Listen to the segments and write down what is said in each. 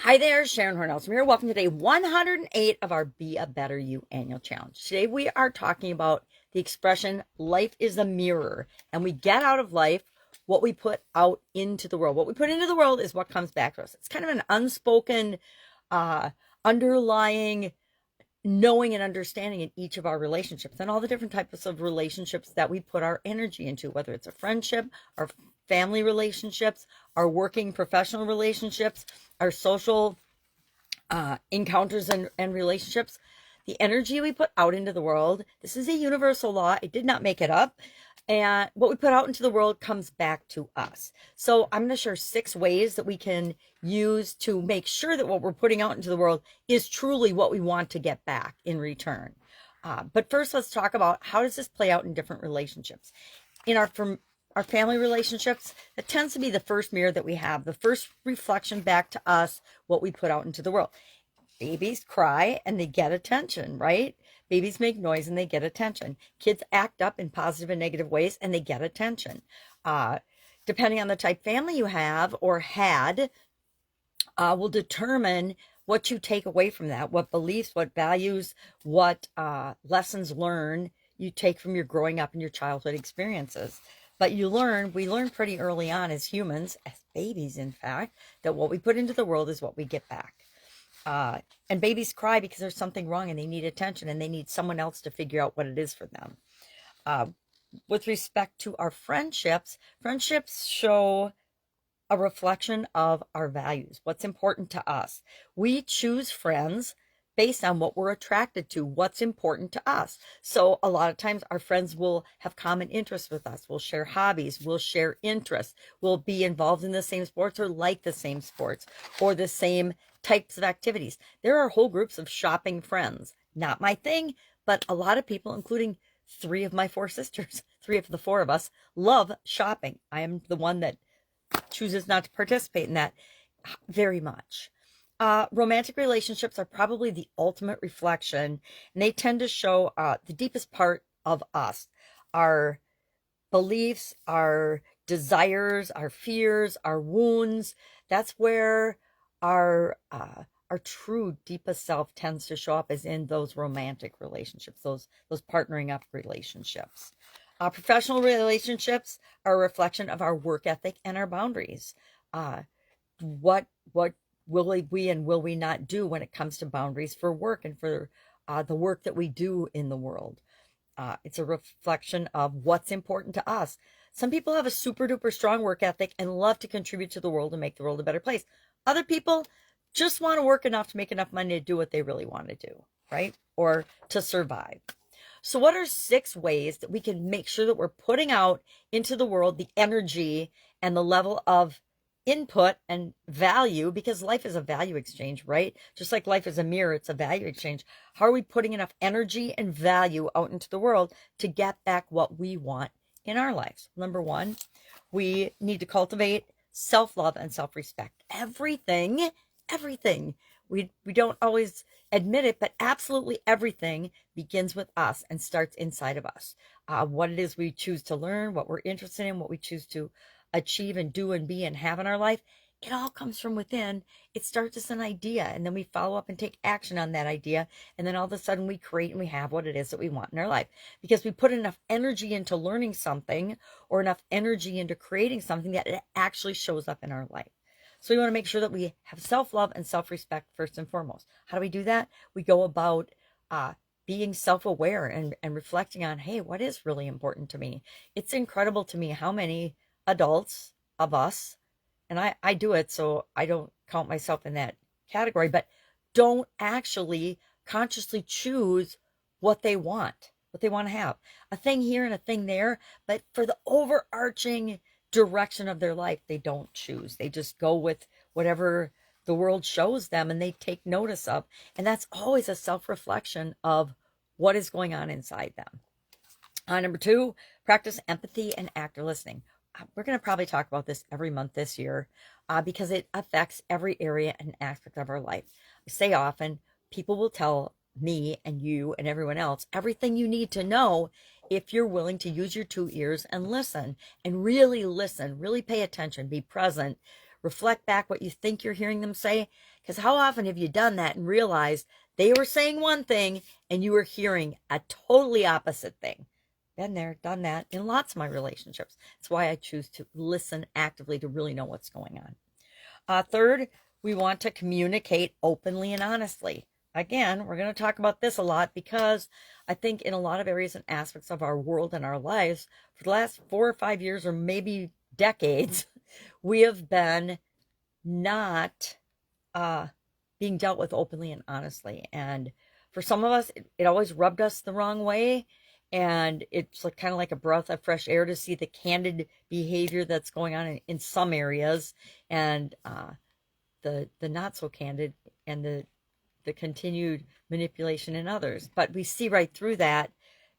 Hi there, Sharon Horne-Ellstrom here. Welcome to day 108 of our Be a Better You annual challenge. Today we are talking about the expression, life is a mirror, and we get out of life what we put out into the world. What we put into the world is what comes back to us. It's kind of an unspoken, underlying knowing and understanding in each of our relationships and all the different types of relationships that we put our energy into, whether it's a friendship, our family relationships, our working professional relationships, our social encounters and relationships. The energy we put out into the world, this is a universal law. I did not make it up. And what we put out into the world comes back to us. So I'm going to share 6 ways that we can use to make sure that what we're putting out into the world is truly what we want to get back in return. But first, let's talk about how does this play out in different relationships. In our family relationships, that tends to be the first mirror that we have, the first reflection back to us, what we put out into the world. Babies cry and they get attention, right? Babies make noise and they get attention. Kids act up in positive and negative ways and they get attention. Depending on the type family you have or had, will determine what you take away from that, what beliefs, what values, what lessons learned you take from your growing up and your childhood experiences. But we learn pretty early on as humans, as babies, in fact, that what we put into the world is what we get back. And babies cry because there's something wrong and they need attention and they need someone else to figure out what it is for them. With respect to our friendships show a reflection of our values, what's important to us. We choose friends based on what we're attracted to, what's important to us. So a lot of times our friends will have common interests with us. We'll share hobbies, we'll share interests, we'll be involved in the same sports or like the same sports or the same types of activities. There are whole groups of shopping friends. Not my thing, but a lot of people, including 3 of my 4 sisters, 3 of the 4 of us, love shopping. I am the one that chooses not to participate in that very much. Romantic relationships are probably the ultimate reflection, and they tend to show the deepest part of us, our beliefs, our desires, our fears, our wounds. That's where our true deepest self tends to show up, is in those romantic relationships, those partnering up relationships. Professional relationships are a reflection of our work ethic and our boundaries. What will we and will we not do when it comes to boundaries for work and for the work that we do in the world? It's a reflection of what's important to us. Some people have a super duper strong work ethic and love to contribute to the world and make the world a better place. Other people just want to work enough to make enough money to do what they really want to do, right? Or to survive. So what are 6 ways that we can make sure that we're putting out into the world the energy and the level of input and value, because life is a value exchange, right? Just like life is a mirror, it's a value exchange. How are we putting enough energy and value out into the world to get back what we want in our lives? Number 1, we need to cultivate self-love and self-respect. Everything, we don't always admit it, but absolutely everything begins with us and starts inside of us. What it is we choose to learn, what we're interested in, what we choose to achieve and do and be and have in our life, it all comes from within. It starts as an idea, and then we follow up and take action on that idea, and then all of a sudden we create and we have what it is that we want in our life, because we put enough energy into learning something or enough energy into creating something that it actually shows up in our life. So we want to make sure that we have self-love and self-respect first and foremost. How do we do that? We go about being self-aware and reflecting on, hey, what is really important to me? It's incredible to me how many adults of us, and I do it, so I don't count myself in that category, but don't actually consciously choose what they want to have. A thing here and a thing there, but for the overarching direction of their life, they don't choose. They just go with whatever the world shows them and they take notice of. And that's always a self-reflection of what is going on inside them. Number 2, practice empathy and active listening. We're going to probably talk about this every month this year because it affects every area and aspect of our life. I say often, people will tell me and you and everyone else everything you need to know if you're willing to use your 2 ears and listen, really pay attention, be present, reflect back what you think you're hearing them say. Because how often have you done that and realized they were saying one thing and you were hearing a totally opposite thing? Been there, done that in lots of my relationships. That's why I choose to listen actively to really know what's going on. Third, we want to communicate openly and honestly. Again, we're going to talk about this a lot because I think in a lot of areas and aspects of our world and our lives, for the last 4 or 5 years or maybe decades, we have been not being dealt with openly and honestly. And for some of us, it always rubbed us the wrong way. And it's like kind of like a breath of fresh air to see the candid behavior that's going on in some areas, and the not so candid and the continued manipulation in others. But we see right through that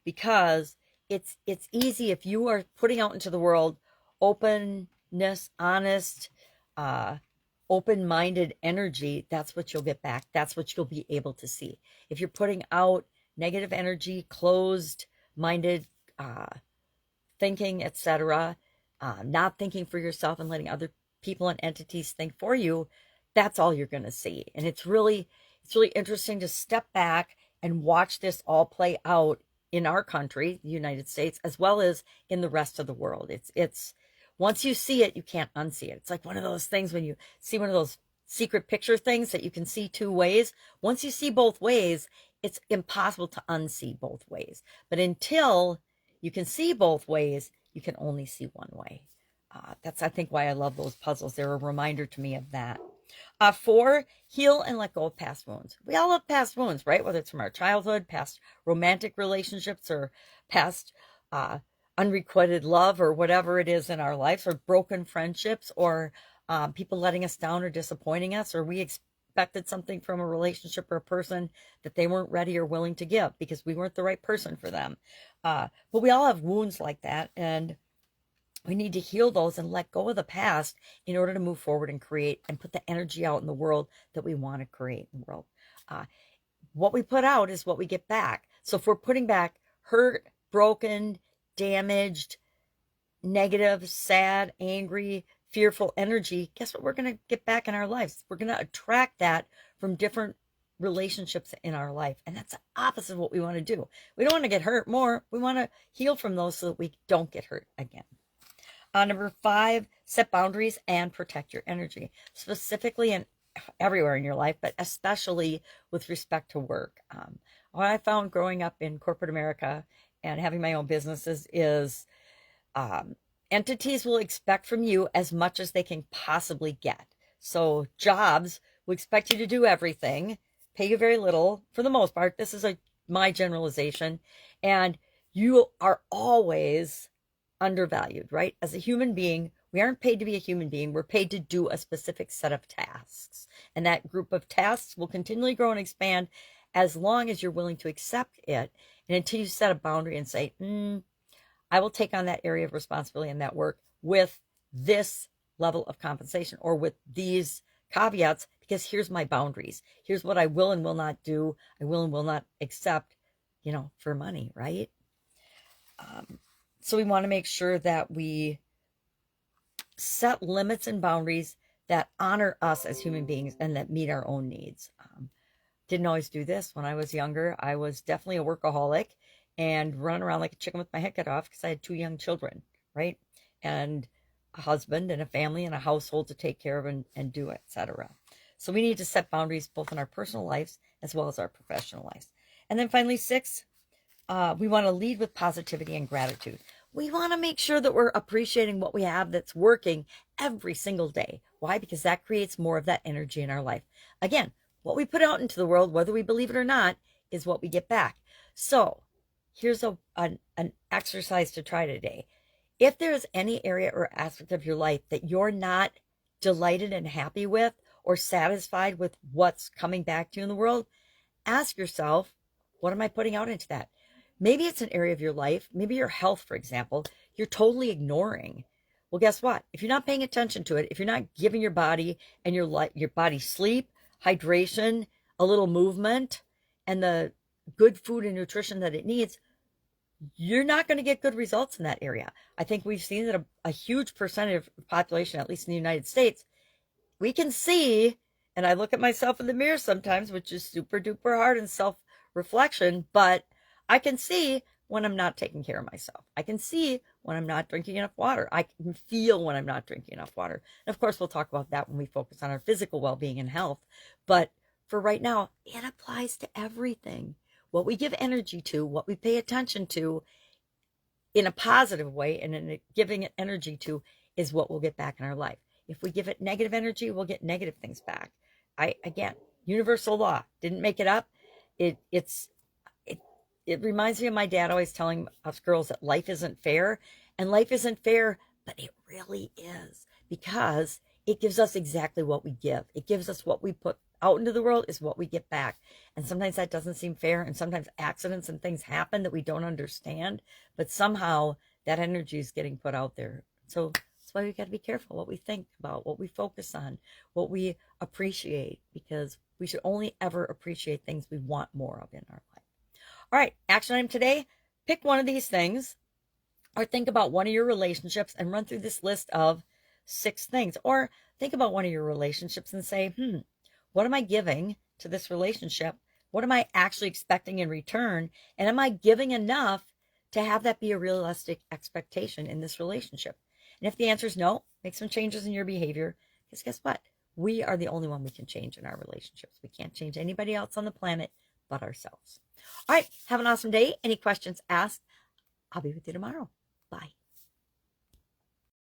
because it's easy if you are putting out into the world openness, honest, open-minded energy. That's what you'll get back. That's what you'll be able to see. If you're putting out negative energy, closed-minded thinking, etc., not thinking for yourself and letting other people and entities think for you, that's all you're going to see. And it's really interesting to step back and watch this all play out in our country, the United States, as well as in the rest of the world. It's once you see it, you can't unsee it. It's like one of those things when you see one of those secret picture things that you can see two ways. Once you see both ways, it's impossible to unsee both ways. But until you can see both ways, you can only see one way. That's, I think, why I love those puzzles. They're a reminder to me of that. 4, heal and let go of past wounds. We all have past wounds, right? Whether it's from our childhood, past romantic relationships, or past unrequited love, or whatever it is in our lives, or broken friendships, or people letting us down or disappointing us, or we expected something from a relationship or a person that they weren't ready or willing to give because we weren't the right person for them. But we all have wounds like that, and we need to heal those and let go of the past in order to move forward and create and put the energy out in the world that we want to create in the world. What we put out is what we get back. So if we're putting back hurt, broken, damaged, negative, sad, angry, fearful energy, guess what we're going to get back in our lives? We're going to attract that from different relationships in our life. And that's the opposite of what we want to do. We don't want to get hurt more. We want to heal from those so that we don't get hurt again. Number 5, set boundaries and protect your energy, specifically and everywhere in your life, but especially with respect to work. What I found growing up in corporate America and having my own businesses is entities will expect from you as much as they can possibly get. So jobs will expect you to do everything, pay you very little for the most part. This is my generalization. And you are always undervalued, right? As a human being, we aren't paid to be a human being. We're paid to do a specific set of tasks. And that group of tasks will continually grow and expand as long as you're willing to accept it. And until you set a boundary and say, I will take on that area of responsibility and that work with this level of compensation or with these caveats, because here's my boundaries. Here's what I will and will not do. I will and will not accept, for money, right? So we want to make sure that we set limits and boundaries that honor us as human beings and that meet our own needs. Didn't always do this. When I was younger, I was definitely a workaholic and run around like a chicken with my head cut off because I had 2 young children, right? And a husband and a family and a household to take care of and do, etc. So we need to set boundaries both in our personal lives as well as our professional lives. And then finally, 6, we want to lead with positivity and gratitude. We want to make sure that we're appreciating what we have that's working every single day. Why? Because that creates more of that energy in our life. Again, what we put out into the world, whether we believe it or not, is what we get back. So here's an exercise to try today. If there is any area or aspect of your life that you're not delighted and happy with or satisfied with what's coming back to you in the world, ask yourself, what am I putting out into that? Maybe it's an area of your life, maybe your health, for example, you're totally ignoring. Well, guess what? If you're not paying attention to it, if you're not giving your body and your body sleep, hydration, a little movement, and the good food and nutrition that it needs, you're not going to get good results in that area. I think we've seen that a huge percentage of the population, at least in the United States, we can see, and I look at myself in the mirror sometimes, which is super duper hard in self reflection, but I can see when I'm not taking care of myself. I can see when I'm not drinking enough water. I can feel when I'm not drinking enough water. And of course, we'll talk about that when we focus on our physical well being and health. But for right now, it applies to everything. What we give energy to, what we pay attention to in a positive way and in giving it energy to is what we'll get back in our life. If we give it negative energy, we'll get negative things back. Again, universal law, didn't make it up. It reminds me of my dad always telling us girls that life isn't fair, and life isn't fair, but it really is, because it gives us exactly what we give. It gives us what we put out into the world is what we get back. And sometimes that doesn't seem fair, and sometimes accidents and things happen that we don't understand, but somehow that energy is getting put out there. So that's why we got to be careful what we think about, what we focus on, what we appreciate, because we should only ever appreciate things we want more of in our life. All right, action item today, pick one of these things, or think about one of your relationships and run through this list of 6 things. Or think about one of your relationships and say, what am I giving to this relationship? What am I actually expecting in return? And am I giving enough to have that be a realistic expectation in this relationship? And if the answer is no, make some changes in your behavior, because guess what? We are the only one we can change in our relationships. We can't change anybody else on the planet but ourselves. All right, have an awesome day. Any questions, ask. I'll be with you tomorrow. Bye.